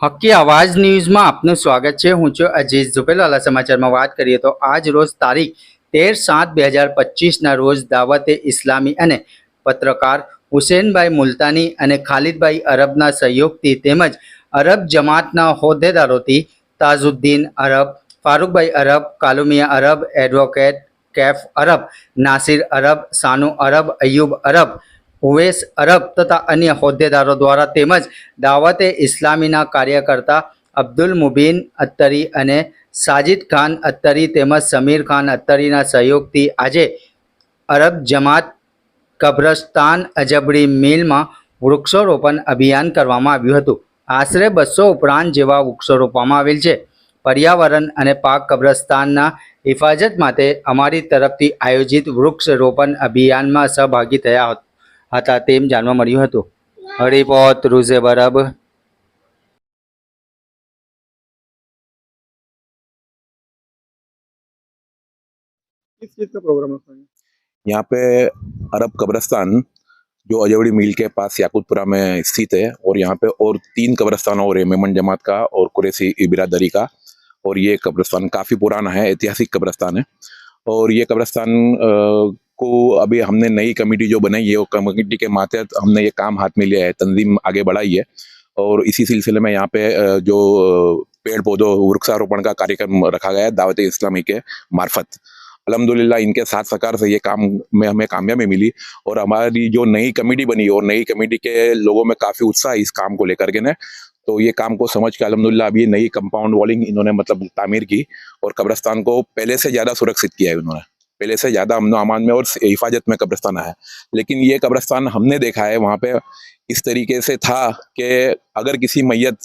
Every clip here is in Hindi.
હક્કી આવાજ ન્યૂઝમાં આપનું સ્વાગત છે। હું છું અજીત ઝુપેલવાલા। સમાચારમાં વાત કરીએ તો આજ રોજ તારીખ 13/7/2025ના રોજ દાવતે ઇસ્લામી અને પત્રકાર હુસેનભાઈ મુલતાની અને ખાલિદભાઈ અરબના સહયોગથી તેમજ અરબ જમાતના હોદ્દેદારોથી તાજુદ્દીન અરબ, ફારૂકભાઈ અરબ, કાલુમિયા અરબ, એડવોકેટ कैफ अरब, नासिर अरब, सानू अरब, अयूब अरब, उवैस अरब तथा अन्य होद्देदारों द्वारा तेमज दावते इस्लामीना कार्यकर्ता अब्दुल मुबीन अत्तरी अने साजिद खान अत्तरी तेमज समीर खान अत्तरीना सहयोगथी आजे अरब जमात कब्रस्तान अजबड़ी मिल में वृक्षारोपण अभियान करवामां आव्युं हतुं। आश्रे 200 उपरांत जेवा वृक्षो रोपवामां आवेल छे। पर्यावरण અને પાક કબ્રસ્તાનના હિફાજત માટે અમારી તરફથી આયોજિત વૃક્ષ રોપણ અભિયાનમાં સહભાગી થયા હતા તેમ જાણવા મળ્યું હતું। હરિપોત રૂઝે બરબ। किस चीज का प्रोग्राम रखा है? यहाँ पे अरब कब्रिस्तान जो अजवड़ी मिल के पास याकूतपुरा में स्थित है और यहाँ पे और 3 कब्रिस्तान और है, मेमन जमात का और कुरैशी बिरादरी का। और ये कब्रिस्तान काफ़ी पुराना है, ऐतिहासिक कब्रिस्तान है। और ये कब्रिस्तान को अभी हमने नई कमेटी जो बनाई है, वो कमेटी के मातहत हमने ये काम हाथ में लिया है, तंजीम आगे बढ़ाई है। और इसी सिलसिले में यहाँ पे जो पेड़ पौधों वृक्षारोपण का कार्यक्रम रखा गया है दावत इस्लामी के मार्फत। अल्हम्दुलिल्लाह इनके साथ सहकार से ये काम में हमें कामयाबी मिली और हमारी जो नई कमेटी बनी और नई कमेटी के लोगों में काफ़ी उत्साह इस काम को लेकर के ने, तो ये काम को समझ के अल्हम्दुलिल्लाह अभी नई कंपाउंड वॉलिंग इन्होंने मतलब तामीर की और कब्रिस्तान को पहले से ज़्यादा सुरक्षित किया है इन्होंने। पहले से ज़्यादा अमन अमान में और हिफाजत में कब्रिस्तान है। लेकिन ये कब्रिस्तान हमने देखा है वहाँ पे इस तरीके से था कि अगर किसी मैयत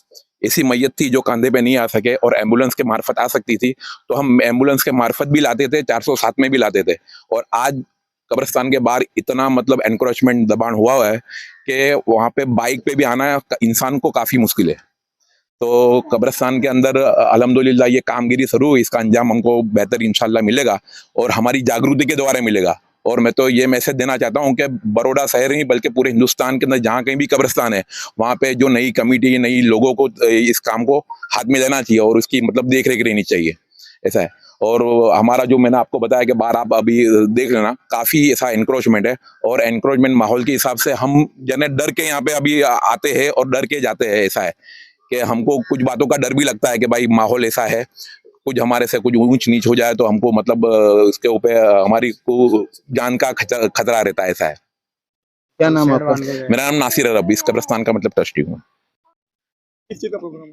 ऐसी मैयत थी जो कंधे पे नहीं आ सके और एम्बुलेंस के मार्फत आ सकती थी, तो हम एम्बुलेंस के मार्फत भी लाते थे, 407 में भी लाते थे। और आज कब्रिस्तान के बाहर इतना मतलब एनक्रोचमेंट दबाण हुआ है कि वहाँ पे बाइक पे भी आना इंसान को काफ़ी मुश्किल है। तो कब्रिस्तान के अंदर अल्हम्दुलिल्लाह ये कामगिरी शुरू हुई, इसका अंजाम हमको बेहतर इंशाल्लाह मिलेगा और हमारी जागृति के द्वारा मिलेगा। और मैं तो ये मैसेज देना चाहता हूँ कि बड़ौदा शहर ही बल्कि पूरे हिंदुस्तान के अंदर जहाँ कहीं भी कब्रिस्तान है, वहाँ पे जो नई कमेटी नई लोगों को इस काम को हाथ में लेना चाहिए और उसकी मतलब देख रेख रहनी चाहिए, ऐसा है। और हमारा जो मैंने आपको बताया कि बाहर आप अभी देख लेना काफ़ी ऐसा एनक्रोचमेंट है और एनक्रोचमेंट माहौल के हिसाब से हम जने डर के यहाँ पे अभी आते हैं और डर के जाते हैं। ऐसा है कि हमको कुछ बातों का डर भी लगता है कि भाई माहौल ऐसा है, कुछ हमारे से कुछ ऊंच नीच हो जाए तो हमको मतलब इसके ऊपर हमारी को जान का खतरा रहता है। ऐसा है। क्या नाम आपका? मेरा नाम नासिर अरब, इस कब्रिस्तान का मतलब ट्रस्टी हूँ। किस चीज का प्रोग्राम?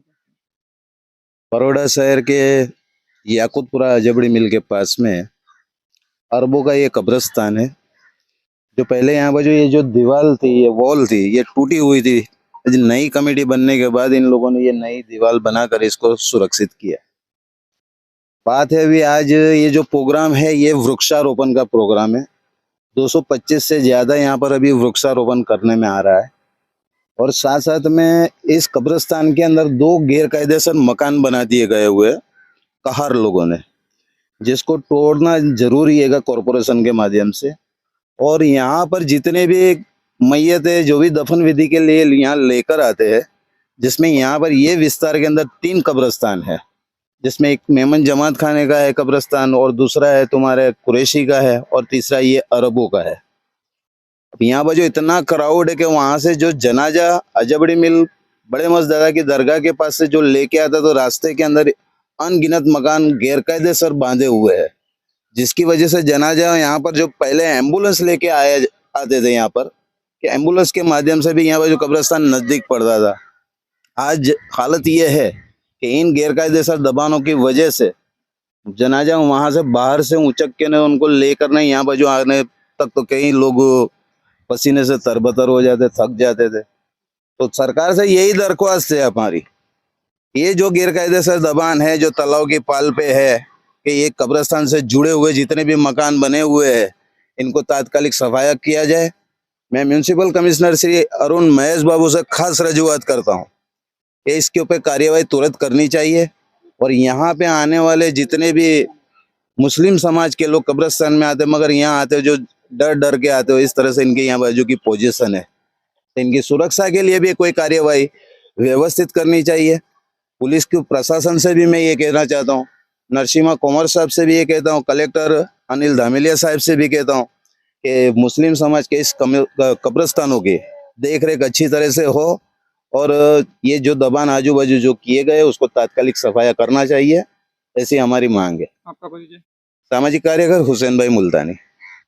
बड़ौदा शहर के याकूतपुरा अजबड़ी मिल के पास में अरबों का ये कब्रिस्तान है। जो पहले यहाँ पर जो ये जो दीवार थी, ये वॉल थी, ये टूटी हुई थी। नई कमेटी बनने के बाद इन लोगों ने ये नई दीवार बनाकर इसको सुरक्षित किया। बात है अभी आज ये जो प्रोग्राम है ये वृक्षारोपण का प्रोग्राम है। 225 से ज्यादा यहाँ पर अभी वृक्षारोपण करने में आ रहा है। और साथ साथ में इस कब्रिस्तान के अंदर 2 गैरकायदेसर मकान बना दिए गए हुए कहर लोगों ने, जिसको तोड़ना जरूरी है कॉरपोरेशन के माध्यम से। और यहाँ पर जितने भी मैयत है जो भी दफन विधि के लिए यहाँ लेकर आते हैं, जिसमें यहाँ पर ये विस्तार के अंदर 3 कब्रिस्तान है, जिसमें एक मेमन जमात खाने का है कब्रिस्तान और दूसरा है तुम्हारे कुरैशी का है और तीसरा ये अरबों का है। अब यहाँ पर जो इतना क्राउड है कि वहां से जो जनाजा अजबड़ी मिल बड़े मजदगा की दरगाह के पास से जो लेके आता तो रास्ते के अंदर अनगिनत मकान गैरकायदेसर बांधे हुए हैं, जिसकी वजह से जनाजा यहाँ पर जो पहले एम्बुलेंस लेके आते थे यहाँ पर कि एम्बुलेंस के माध्यम से भी यहाँ पर जो कब्रिस्तान नजदीक पड़ता था। आज हालत ये है कि इन गैरकायदेसर दबानों की वजह से जनाजा वहां से बाहर से उचक के ने उनको लेकर नहीं यहाँ पर जो आने तक तो कई लोग पसीने से तरबतर हो जाते, थक जाते थे। तो सरकार से यही दरख्वास्त है हमारी, ये जो गैरकायदेसर दबान है जो तालाब की पाल पे है कि ये कब्रिस्तान से जुड़े हुए जितने भी मकान बने हुए हैं इनको तात्कालिक सफाया किया जाए। मैं म्यूनसिपल कमिश्नर श्री अरुण महेश बाबू से खास रजूआत करता हूँ कि इसके ऊपर कार्यवाही तुरंत करनी चाहिए। और यहाँ पे आने वाले जितने भी मुस्लिम समाज के लोग कब्रिस्तान में आते मगर यहाँ आते जो डर डर के आते हो, इस तरह से इनके यहाँ बाजू की पोजीशन है, तो इनकी सुरक्षा के लिए भी कोई कार्यवाही व्यवस्थित करनी चाहिए। पुलिस के प्रशासन से भी मैं ये कहना चाहता हूँ, नरसिम्हा कुमार साहब से भी ये कहता हूँ, कलेक्टर अनिल धामिलिया साहब से भी कहता हूँ कि मुस्लिम समाज के इस कब्रिस्तानों की देख रेख अच्छी तरह से हो और ये जो दबान आजू बाजू जो किए गए उसको तात्कालिक सफाया करना चाहिए, ऐसी हमारी मांग है। आपका परिचय? सामाजिक कार्यकर हुसैन भाई मुल्तानी।